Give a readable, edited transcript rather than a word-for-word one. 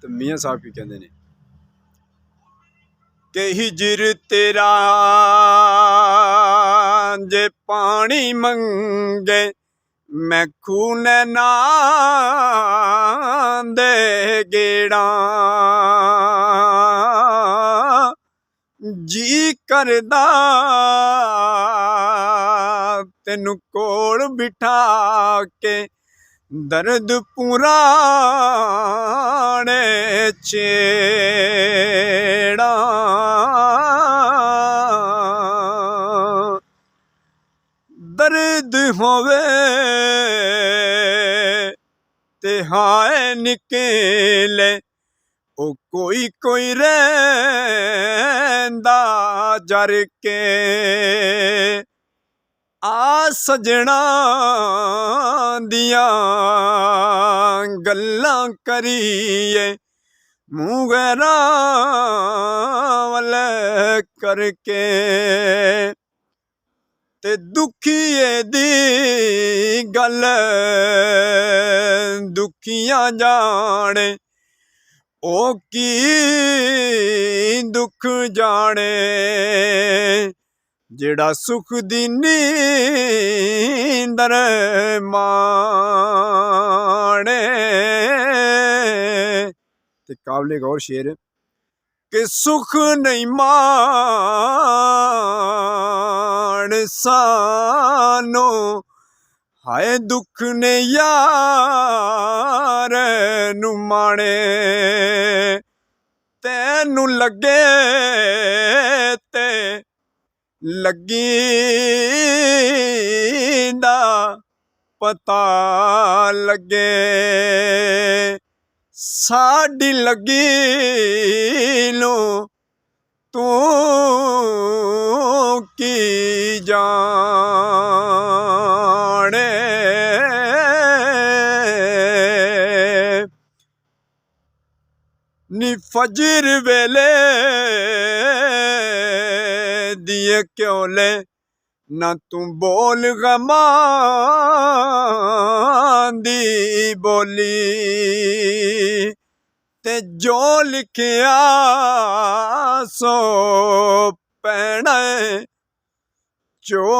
तो मियाँ साहब की कहते ने कि हिजर तेरा जे पानी मंगे मैं खून ना दे गेड़ा जी करदा तेनू कोल बिठा के दर्द पुराने छेड़ा दर्द होवे ते हाय निकले ओ कोई कोई रैंदा जर के आ सजना दियां गल्लां करिए मूंह गैरा वाले करके ते दुखिए दी गल दुखियां जाने ओ की दुख जाने जेड़ा सुख दी नींदर माणे ते काबले का और शेर कि सुख नहीं मान सानो हाय दुख ने यार नू माणे तैनू लगे ते लगी दा पता लगे साड़ी लगी लो तू की जाने नी फजर वेले दिए क्यों ले ना तू बोल गमां दी बोली ते जो लिखिया सो पैना चोली